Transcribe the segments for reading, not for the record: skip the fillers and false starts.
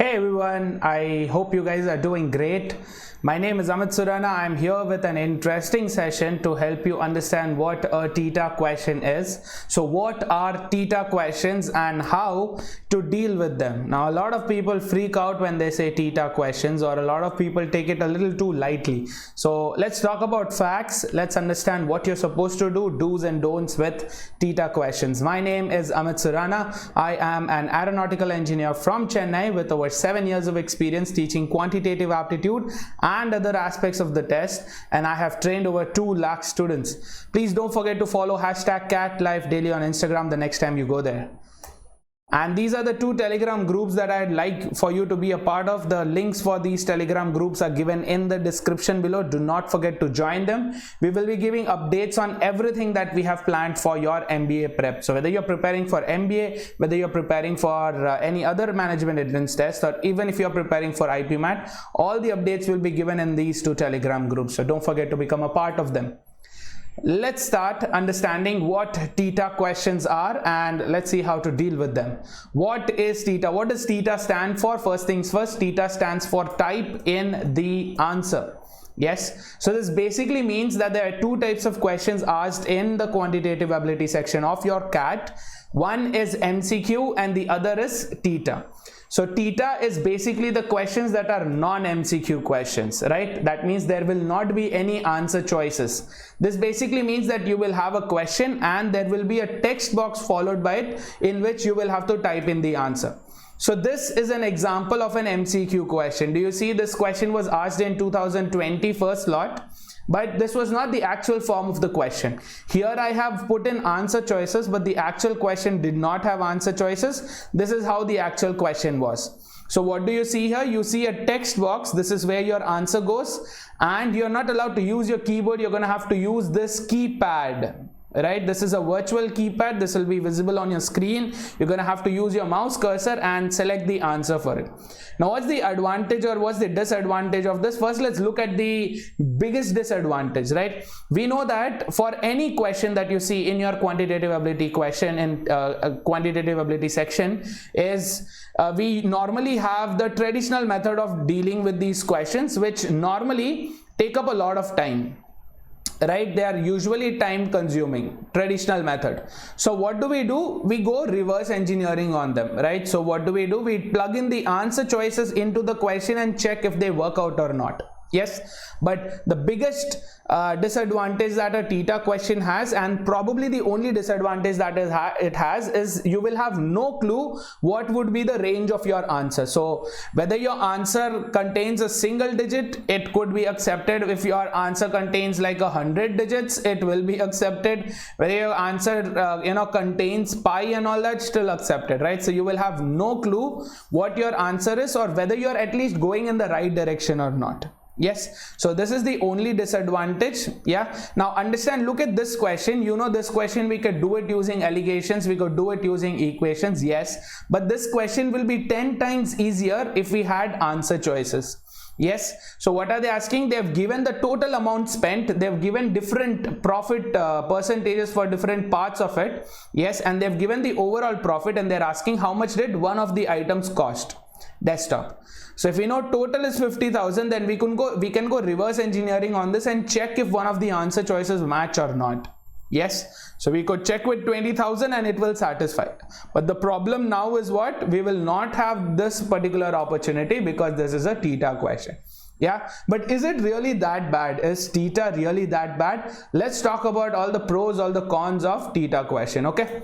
Hey everyone, I hope you guys are doing great. My name is Amit Surana. I'm here with an interesting session to help you understand what a TITA question is. So what are TITA questions and how to deal with them? Now a lot of people freak out when they say TITA questions, or a lot of people take it a little too lightly. So let's talk about facts. Let's understand what you're supposed to do, do's and don'ts with TITA questions. My name is Amit Surana. I am an aeronautical engineer from Chennai with over 7 years of experience teaching quantitative aptitude and other aspects of the test, and I have trained over 2 lakh students. Please don't forget to follow #CatLifeDaily on Instagram the next time you go there. And these are the 2 Telegram groups that I'd like for you to be a part of. The links for these Telegram groups are given in the description below. Do not forget to join them. We will be giving updates on everything that we have planned for your MBA prep. So whether you're preparing for MBA, whether you're preparing for any other management entrance test, or even if you're preparing for IPMAT, all the updates will be given in these 2 Telegram groups. So don't forget to become a part of them. Let's start understanding what TITA questions are and let's see how to deal with them. What is TITA? What does TITA stand for? First things first, TITA stands for type in the answer. Yes, so this basically means that there are 2 types of questions asked in the quantitative ability section of your CAT. One is MCQ and the other is TITA. So TITA is basically the questions that are non-MCQ questions, right? That means there will not be any answer choices. This basically means that you will have a question and there will be a text box followed by it in which you will have to type in the answer. So this is an example of an MCQ question. Do you see this question was asked in 2020 first lot? But this was not the actual form of the question. Here I have put in answer choices, but the actual question did not have answer choices. This is how the actual question was. So what do you see here? You see a text box. This is where your answer goes, and you're not allowed to use your keyboard. You're going to have to use this keypad. Right, this is a virtual keypad. This will be visible on your screen. You're going to have to use your mouse cursor and select the answer for it. Now what's the advantage or what's the disadvantage of this? First, let's look at the biggest disadvantage, right? We know that for any question that you see in your quantitative ability question in quantitative ability section is we normally have the traditional method of dealing with these questions, which normally take up a lot of time. Right, they are usually time consuming, traditional method. So what do? We go reverse engineering on them, right? So what do? We plug in the answer choices into the question and check if they work out or not. Yes, but the biggest disadvantage that a TITA question has, and probably the only disadvantage that it has, is you will have no clue what would be the range of your answer. So whether your answer contains a single digit, it could be accepted. If your answer contains like 100 digits, it will be accepted. Whether your answer contains pi and all that, still accepted, right? So you will have no clue what your answer is or whether you're at least going in the right direction or not. Yes, so this is the only disadvantage. Yeah, now understand, look at this question. You know, this question we could do it using allegations, we could do it using equations, yes, but this question will be 10 times easier if we had answer choices. Yes, so what are they asking? They have given the total amount spent, they have given different profit percentages for different parts of it. Yes, and they have given the overall profit, and they're asking how much did one of the items cost. Desktop. So if we know total is 50,000, then we can go reverse engineering on this and check if one of the answer choices match or not. Yes, so we could check with 20,000 and it will satisfy. But the problem now is what? We will not have this particular opportunity because this is a TITA question. Yeah, but is it really that bad? Is TITA really that bad? Let's talk about all the pros, all the cons of TITA question. Okay.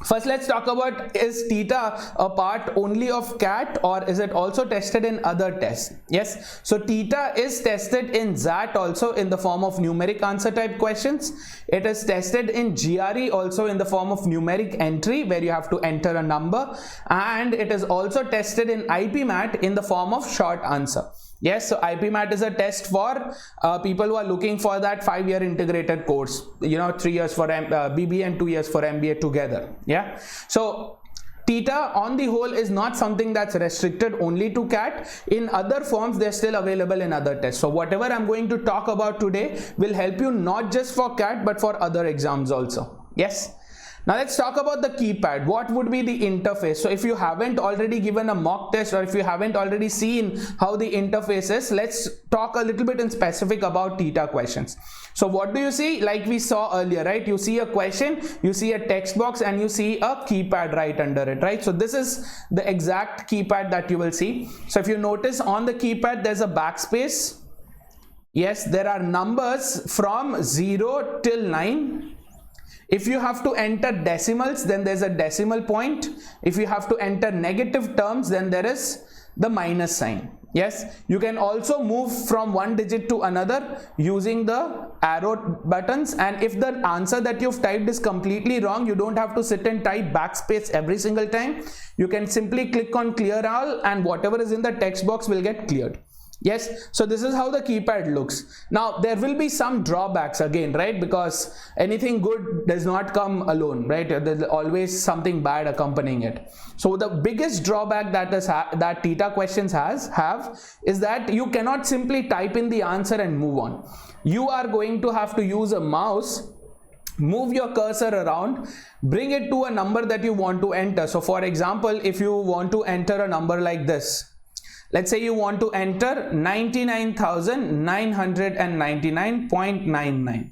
First, let's talk about, is TITA a part only of CAT or is it also tested in other tests? Yes, so TITA is tested in XAT also in the form of numeric answer type questions. It is tested in GRE also in the form of numeric entry where you have to enter a number, and it is also tested in IPMAT in the form of short answer. Yes, so IPMAT is a test for people who are looking for that 5-year integrated course, 3 years for BBA and 2 years for MBA together. Yeah, so TITA on the whole is not something that's restricted only to CAT. In other forms, they're still available in other tests. So whatever I'm going to talk about today will help you not just for CAT but for other exams also. Yes. Now let's talk about the keypad. What would be the interface? So if you haven't already given a mock test, or if you haven't already seen how the interface is, let's talk a little bit in specific about TITA questions. So what do you see? Like we saw earlier, right? You see a question, you see a text box, and you see a keypad right under it, right? So this is the exact keypad that you will see. So if you notice on the keypad, there's a backspace. Yes, there are numbers from 0 till 9. If you have to enter decimals, then there's a decimal point. If you have to enter negative terms, then there is the minus sign. Yes, you can also move from one digit to another using the arrow buttons, and if the answer that you've typed is completely wrong, you don't have to sit and type backspace every single time. You can simply click on clear all, and whatever is in the text box will get cleared. Yes, so this is how the keypad looks. Now there will be some drawbacks again, right? Because anything good does not come alone, right? There's always something bad accompanying it. So the biggest drawback that TITA questions have is that you cannot simply type in the answer and move on. You are going to have to use a mouse, move your cursor around, bring it to a number that you want to enter. So for example, if you want to enter a number like this, let's say you want to enter 99,999.99.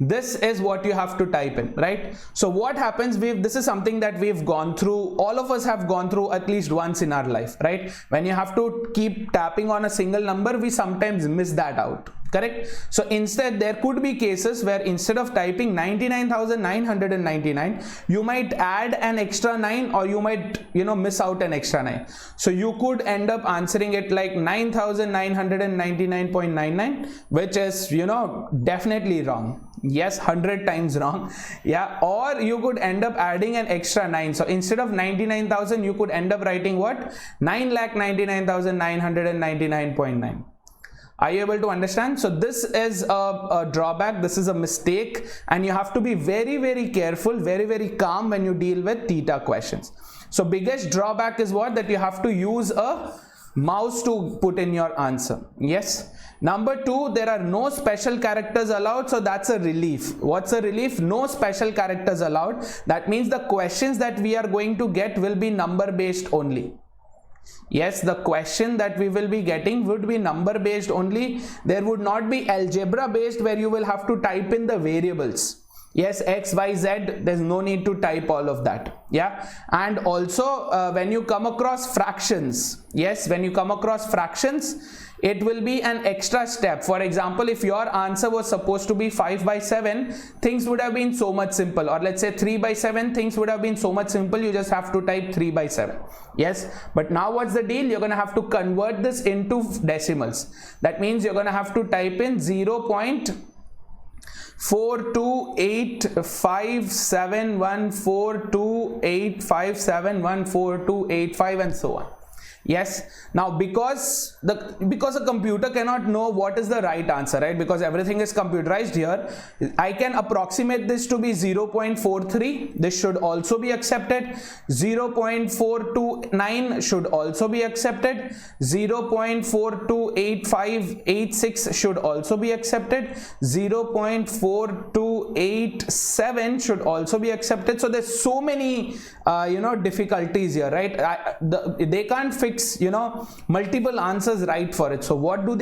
This is what you have to type in, right? So what happens, this is something that we've gone through, all of us have gone through at least once in our life, right? When you have to keep tapping on a single number, we sometimes miss that out, correct? So instead, there could be cases where instead of typing 99,999, you might add an extra 9, or you might, miss out an extra 9. So you could end up answering it like 9,999.99, which is, definitely wrong. Yes, 100 times wrong. Yeah, or you could end up adding an extra 9. So instead of 99,000, you could end up writing what? 9,99,999.9. Are you able to understand? So this is a drawback, this is a mistake, and you have to be very, very careful, very, very calm when you deal with TITA questions. So biggest drawback is what? That you have to use a mouse to put in your answer. Yes. Number 2, there are no special characters allowed, so that's a relief. What's a relief? No special characters allowed. That means the questions that we are going to get will be number based only. Yes, the question that we will be getting would be number based only. There would not be algebra based where you will have to type in the variables. Yes, x, y, z, there's no need to type all of that. Yeah, and also when you come across fractions, yes, when you come across fractions, it will be an extra step. For example, if your answer was supposed to be 5 by 7, things would have been so much simple. Or let's say 3 by 7, things would have been so much simple. You just have to type 3 by 7. Yes, but now what's the deal? You're going to have to convert this into decimals. That means you're going to have to type in 0.4285714285714285 and so on. Yes, now because a computer cannot know what is the right answer, right? Because everything is computerized here, I can approximate this to be 0.43. This should also be accepted. 0.429 should also be accepted. 0.428586 should also be accepted. 0.4287 should also be accepted. So there's so many difficulties here, right? They can't fix multiple answers right for it. So what do?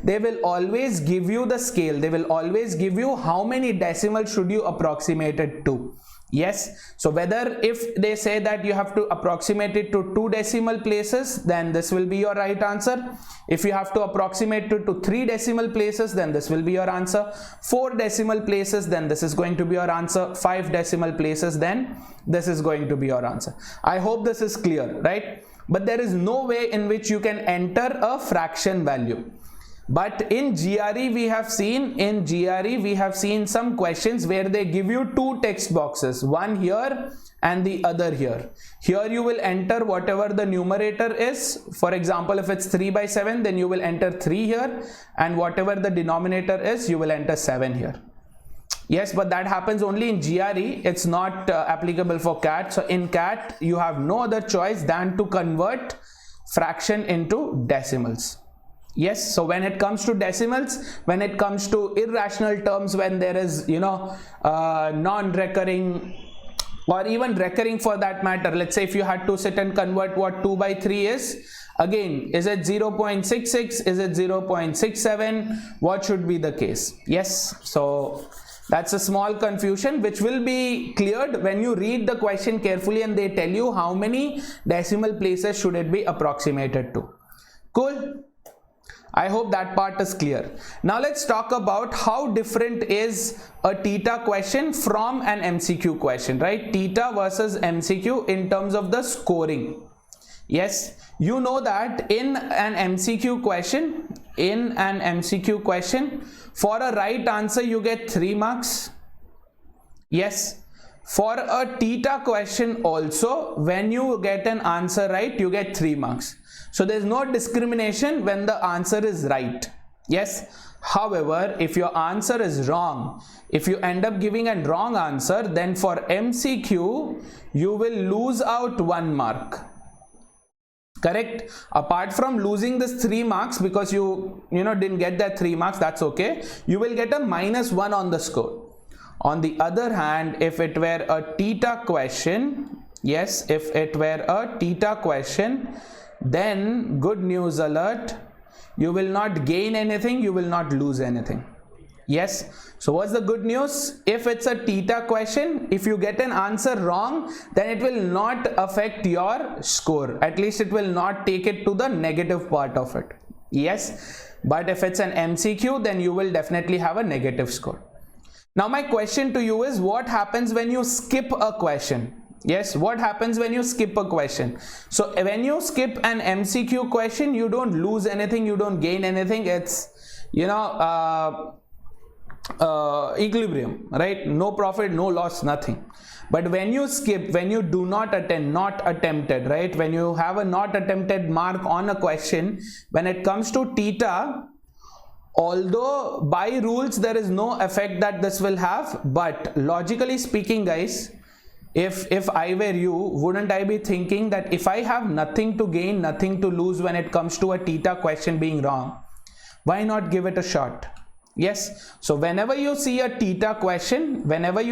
They will always give you the scale. They will always give you how many decimals should you approximate it to. Yes, so whether if they say that you have to approximate it to 2 decimal places, then this will be your right answer. If you have to approximate it to 3 decimal places, then this will be your answer. 4 decimal places, then this is going to be your answer. 5 decimal places, then this is going to be your answer. I hope this is clear, right? But there is no way in which you can enter a fraction value. But in GRE we have seen some questions where they give you 2 text boxes, one here and the other here. Here you will enter whatever the numerator is. For example, if it's 3 by 7, then you will enter 3 here, and whatever the denominator is, you will enter 7 here. Yes, but that happens only in GRE. It's not applicable for CAT. So in CAT, you have no other choice than to convert fraction into decimals. Yes, so when it comes to decimals, when it comes to irrational terms, when there is non-recurring or even recurring for that matter. Let's say if you had to sit and convert what 2 by 3 is, again, is it 0.66, is it 0.67, what should be the case? Yes, so that's a small confusion which will be cleared when you read the question carefully and they tell you how many decimal places should it be approximated to. Cool? I hope that part is clear. Now let's talk about how different is a TITA question from an MCQ question, right? TITA versus MCQ in terms of the scoring. Yes, you know that in an MCQ question, for a right answer you get 3 marks. Yes, for a TITA question also, when you get an answer right, you get 3 marks. So there's no discrimination when the answer is right. Yes, however, if your answer is wrong, if you end up giving a wrong answer, then for MCQ you will lose out 1 mark. Correct? Apart from losing this 3 marks because you didn't get that 3 marks, that's okay. You will get a -1 on the score. On the other hand, if it were a TITA question, yes, if it were a TITA question, then good news alert, you will not gain anything, you will not lose anything. Yes, so what's the good news? If it's a TITA question, if you get an answer wrong, then it will not affect your score. At least it will not take it to the negative part of it. Yes, but if it's an MCQ, then you will definitely have a negative score. Now my question to you is, what happens when you skip a question? Yes, what happens when you skip a question? So when you skip an MCQ question, you don't lose anything, you don't gain anything. It's equilibrium, right? No profit, no loss, nothing. But when you skip, when you do not attend, not attempted, right? When you have a not attempted mark on a question, when it comes to TITA, although by rules there is no effect that this will have, but logically speaking, guys, if I were you, wouldn't I be thinking that if I have nothing to gain, nothing to lose when it comes to a TITA question being wrong, why not give it a shot? Yes, so whenever you see a TITA question, whether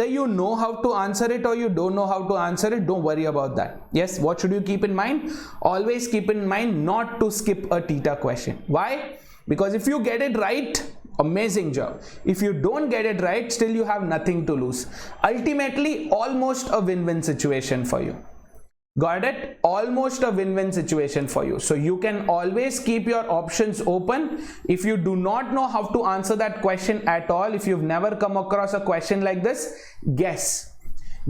you know how to answer it or you don't know how to answer it, don't worry about that. Yes, what should you keep in mind? Always keep in mind not to skip a TITA question. Why? Because if you get it right, amazing job. If you don't get it right, still you have nothing to lose. Ultimately, almost a win-win situation for you. Got it? Almost a win-win situation for you. So you can always keep your options open. If you do not know how to answer that question at all, if you've never come across a question like this, guess.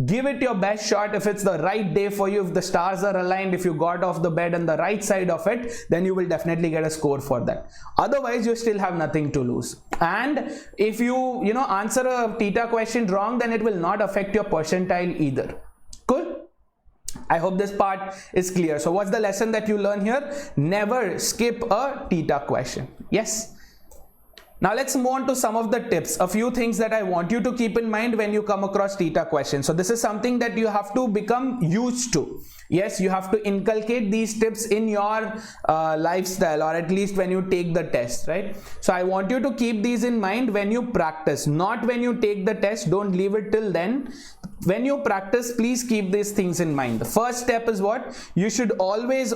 Give it your best shot. If it's the right day for you, if the stars are aligned, if you got off the bed on the right side of it, then you will definitely get a score for that. Otherwise, you still have nothing to lose. And if you answer a TITA question wrong, then it will not affect your percentile either. Cool? I hope this part is clear. So what's the lesson that you learn here? Never skip a TITA question. Yes. Now let's move on to some of the tips, a few things that I want you to keep in mind when you come across TITA questions. So this is something that you have to become used to. Yes, you have to inculcate these tips in your lifestyle, or at least when you take the test, right? So I want you to keep these in mind when you practice, not when you take the test. Don't leave it till then. When you practice, please keep these things in mind. The first step is what? You should always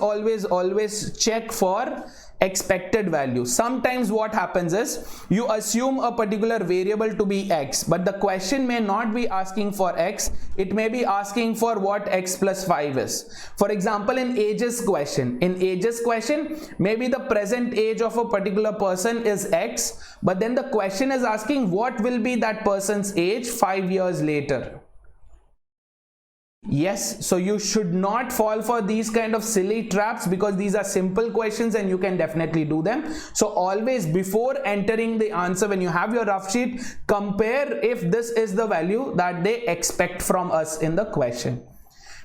check for expected value. Sometimes what happens is you assume a particular variable to be x, but the question may not be asking for x, it may be asking for what x plus 5 is. For example, in ages question, maybe the present age of a particular person is x, but then the question is asking what will be that person's age 5 years later. Yes, so you should not fall for these kind of silly traps, because these are simple questions and you can definitely do them. So always, before entering the answer, when you have your rough sheet, compare if this is the value that they expect from us in the question.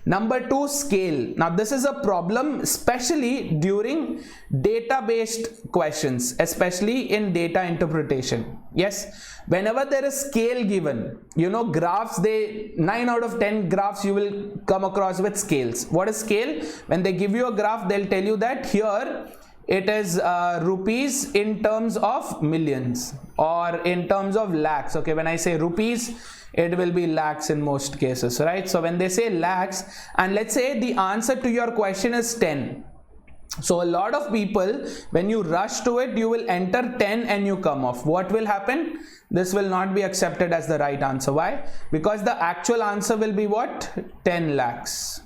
Number 2, scale. Now this is a problem especially during data-based questions, especially in data interpretation. Yes, whenever there is scale given, graphs, 9 out of 10 graphs you will come across with scales. What is scale? When they give you a graph, they'll tell you that here it is rupees in terms of millions. or in terms of lakhs. Okay, when I say rupees, it will be lakhs in most cases, right? So when they say lakhs, and let's say the answer to your question is 10. So a lot of people, when you rush to it, you will enter 10 and you come off. What will happen? This will not be accepted as the right answer. Why? Because the actual answer will be what? 10 lakhs.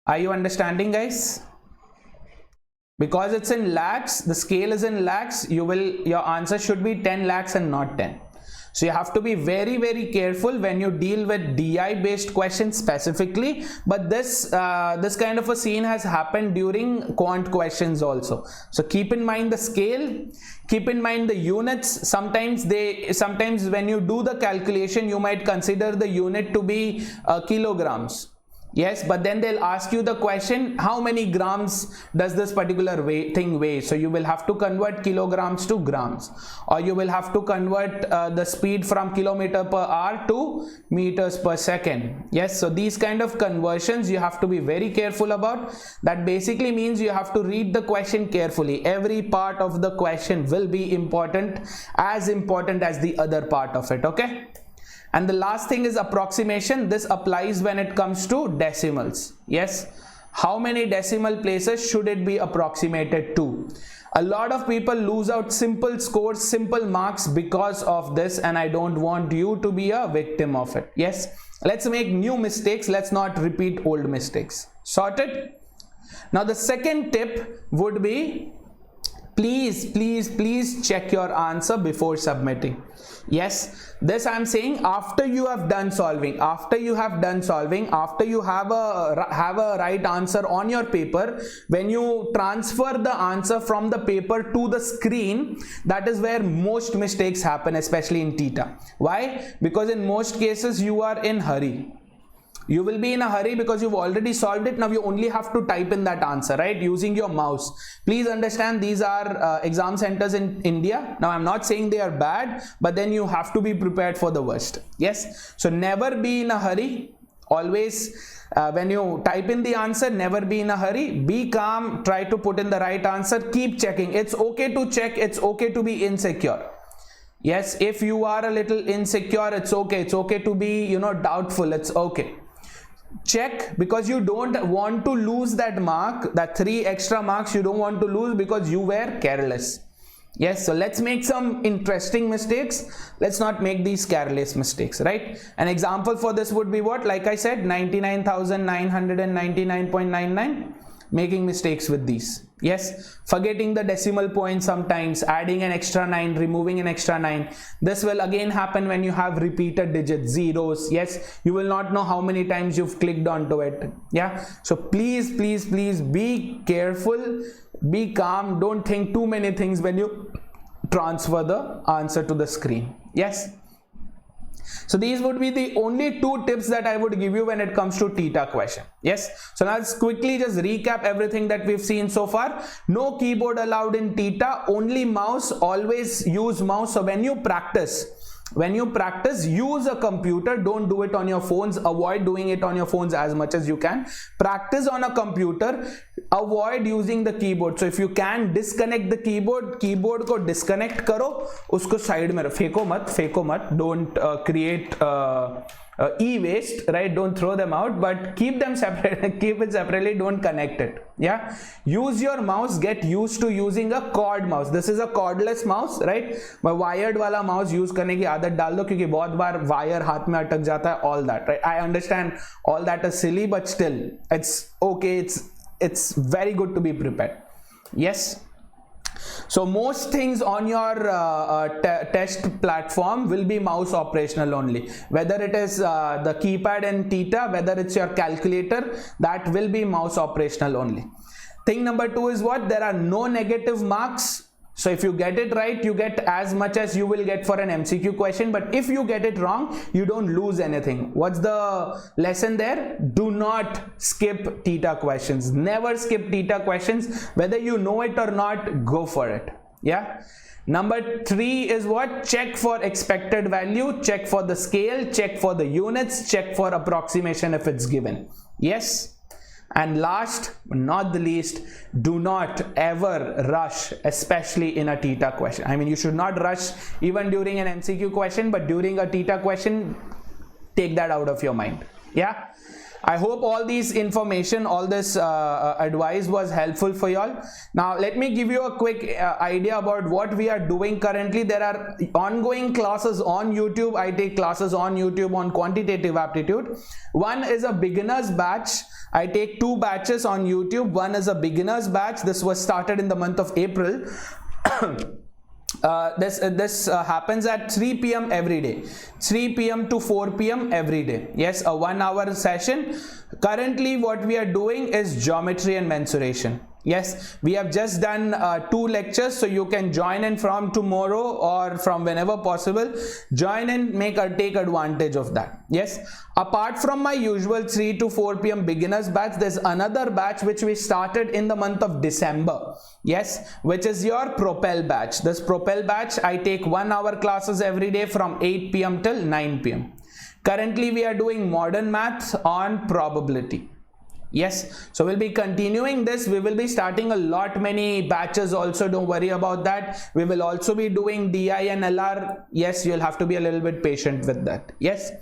Are you understanding, guys? Because it's in lakhs, the scale is in lakhs, your answer should be 10 lakhs and not 10. So you have to be very, very careful when you deal with DI based questions specifically, but this kind of a scene has happened during quant questions also. So keep in mind the scale, keep in mind the units. Sometimes when you do the calculation, you might consider the unit to be kilograms. Yes, but then they'll ask you the question, how many grams does this particular thing weigh? So you will have to convert kilograms to grams, or you will have to convert the speed from kilometer per hour to meters per second. Yes, so these kind of conversions you have to be very careful about. That basically means you have to read the question carefully. Every part of the question will be important as the other part of it, okay? And the last thing is approximation. This applies when it comes to decimals. Yes, how many decimal places should it be approximated to? A lot of people lose out simple scores, simple marks because of this, and I don't want you to be a victim of it. Yes, let's make new mistakes. Let's not repeat old mistakes. Sorted? Now the second tip would be, please check your answer before submitting. Yes, this I'm saying after you have done solving, after you have a right answer on your paper, when you transfer the answer from the paper to the screen, that is where most mistakes happen, especially in TITA. Why? Because in most cases you are in hurry. You will be in a hurry because you've already solved it. Now you only have to type in that answer, right, using your mouse. Please understand, these are exam centers in India. Now I'm not saying they are bad, but then you have to be prepared for the worst. Yes, so never be in a hurry. Always when you type in the answer, never be in a hurry. Be calm, try to put in the right answer. Keep checking. It's okay to check, it's okay to be insecure. Yes, if you are a little insecure, it's okay. It's okay to be, doubtful. It's okay. Check, because you don't want to lose that mark, that 3 extra marks you don't want to lose because you were careless. Yes, so let's make some interesting mistakes. Let's not make these careless mistakes, right? An example for this would be what? Like I said, 99,999.99. Making mistakes with these. Yes, forgetting the decimal point sometimes, adding an extra 9, removing an extra 9. This will again happen when you have repeated digits, zeros. Yes, you will not know how many times you've clicked onto it. Yeah, so please be careful, be calm, don't think too many things when you transfer the answer to the screen. Yes. So these would be the only 2 tips that I would give you when it comes to TITA question. Yes. So now let's quickly just recap everything that we've seen so far. No keyboard allowed in TITA, only mouse. Always use mouse. So when you practice, use a computer. Don't do it on your phones. Avoid doing it on your phones as much as you can. Practice on a computer. Avoid using the keyboard. So if you can disconnect the keyboard को disconnect करो, उसको side में फेंको मत. Don't create e-waste, right? Don't throw them out, but keep them separate. Keep it separately. Don't connect it. Yeah. Use your mouse. Get used to using a cord mouse. This is a cordless mouse, right? मैं wired वाला mouse use करने की आदत डाल दो, क्योंकि बहुत बार wire हाथ में अटक जाता है. All that, right? I understand all that is silly, but still, it's okay. It's very good to be prepared. Yes. So most things on your test platform will be mouse operational only. Whether it is the keypad and TITA, whether it's your calculator, that will be mouse operational only. Thing number 2 is what? There are no negative marks. So if you get it right, you get as much as you will get for an MCQ question. But if you get it wrong, you don't lose anything. What's the lesson there? Do not skip TITA questions. Never skip TITA questions. Whether you know it or not, go for it. Yeah. Number 3 is what? Check for expected value, check for the scale, check for the units, check for approximation if it's given. Yes. And last but not the least, do not ever rush, especially in a TITA question. I mean, you should not rush even during an MCQ question, but during a TITA question, take that out of your mind. Yeah. I hope all these information, all this advice was helpful for y'all. Now let me give you a quick idea about what we are doing currently. There are ongoing classes on YouTube. I take classes on YouTube on quantitative aptitude. One is a beginner's batch. I take 2 batches on YouTube. One is a beginner's batch. This was started in the month of April. This happens at 3 p.m. every day, 3 p.m. to 4 p.m. every day. Yes, a 1-hour session. Currently what we are doing is geometry and mensuration. Yes, we have just done 2 lectures, so you can join in from tomorrow or from whenever possible. Join in, take advantage of that. Yes, apart from my usual 3 to 4 p.m. beginners batch, there's another batch which we started in the month of December. Yes, which is your Propel batch. This Propel batch, I take 1-hour classes every day from 8 p.m. till 9 p.m. Currently we are doing modern maths on probability. Yes, so we'll be continuing this. We will be starting a lot many batches also, don't worry about that. We will also be doing DI and LR. Yes, you'll have to be a little bit patient with that. Yes,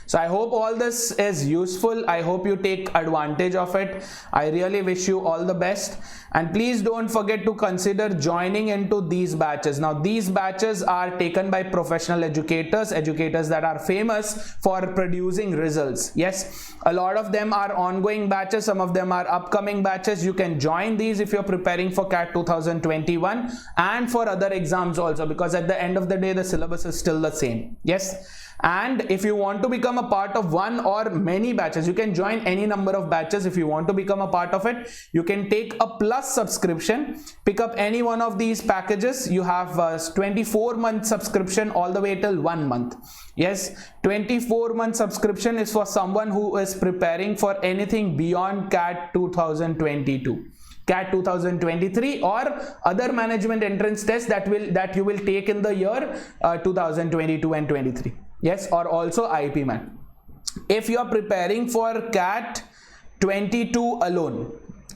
so I hope all this is useful. I hope you take advantage of it. I really wish you all the best, and please don't forget to consider joining into these batches. Now these batches are taken by professional educators that are famous for producing results. Yes, a lot of them are ongoing batches, some of them are upcoming batches. You can join these if you're preparing for CAT 2021 and for other exams also, because at the end of the day the syllabus is still the same. Yes, and if you want to become a part of one or many batches, you can join any number of batches. If you want to become a part of it, you can take a plus subscription, pick up any one of these packages. You have a 24-month subscription all the way till 1 month. Yes, 24-month subscription is for someone who is preparing for anything beyond CAT 2022. CAT 2023 or other management entrance tests that you will take in the year 2022 and 23. Yes, or also IP Math. If you are preparing for CAT 22 alone,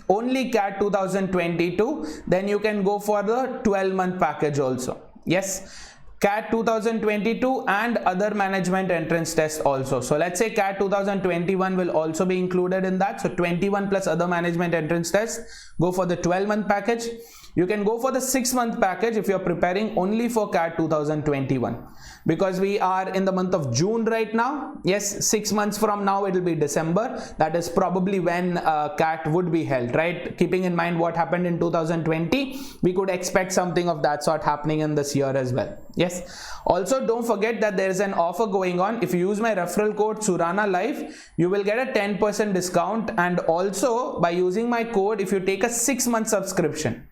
only CAT 2022, then you can go for the 12-month package also. Yes, CAT 2022 and other management entrance tests also. So let's say CAT 2021 will also be included in that. So 21 plus other management entrance tests, go for the 12-month package. You can go for the 6-month package if you're preparing only for CAT 2021, because we are in the month of June right now. Yes, 6 months from now it will be December. That is probably when CAT would be held, right? Keeping in mind what happened in 2020, we could expect something of that sort happening in this year as well. Yes, also don't forget that there is an offer going on. If you use my referral code Surana Live, you will get a 10% discount, and also by using my code, if you take a 6-month subscription,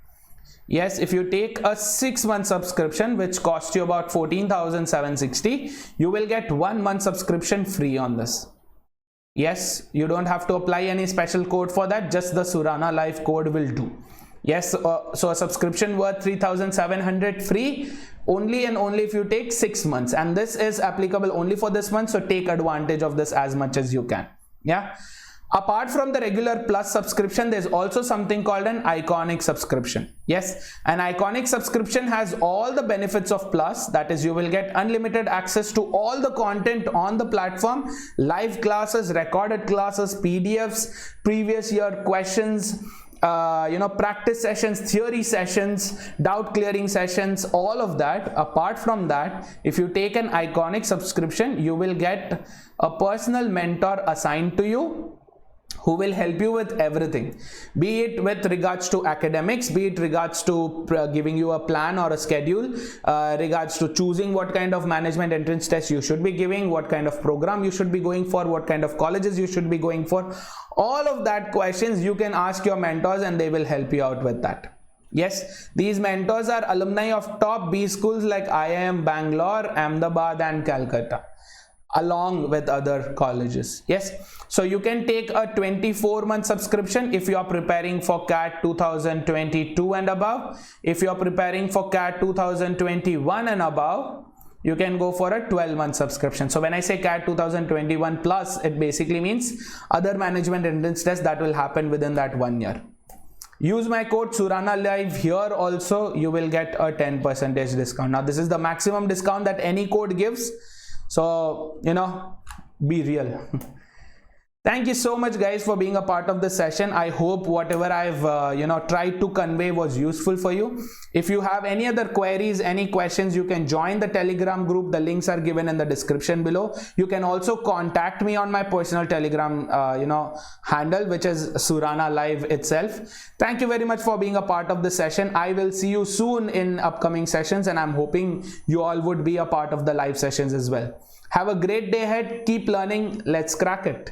yes, if you take a 6-month subscription which costs you about 14,760, you will get 1 month subscription free on this. Yes, you don't have to apply any special code for that, just the Surana Live code will do. Yes, so a subscription worth 3,700 free only and only if you take 6 months, and this is applicable only for this month, so take advantage of this as much as you can. Yeah. Apart from the regular plus subscription, there's also something called an iconic subscription. Yes, an iconic subscription has all the benefits of plus. That is, you will get unlimited access to all the content on the platform, live classes, recorded classes, PDFs, previous year questions, practice sessions, theory sessions, doubt clearing sessions, all of that. Apart from that, if you take an iconic subscription, you will get a personal mentor assigned to you, who will help you with everything, be it with regards to academics, be it regards to giving you a plan or a schedule, regards to choosing what kind of management entrance test you should be giving, what kind of program you should be going for, what kind of colleges you should be going for. All of that questions you can ask your mentors and they will help you out with that. Yes, these mentors are alumni of top B schools like IIM Bangalore, Ahmedabad and Calcutta, along with other colleges. Yes, so you can take a 24-month subscription if you are preparing for CAT 2022 and above. If you are preparing for CAT 2021 and above, you can go for a 12-month subscription. So when I say CAT 2021 plus, it basically means other management entrance tests that will happen within that 1 year. Use my code Surana Live here also, you will get a 10% discount. Now this is the maximum discount that any code gives. So, you know, be real. Thank you so much guys for being a part of the session. I hope whatever I've tried to convey was useful for you. If you have any other queries, any questions, you can join the Telegram group. The links are given in the description below. You can also contact me on my personal Telegram handle, which is Surana Live itself. Thank you very much for being a part of the session. I will see you soon in upcoming sessions, and I'm hoping you all would be a part of the live sessions as well. Have a great day ahead. Keep learning. Let's crack it.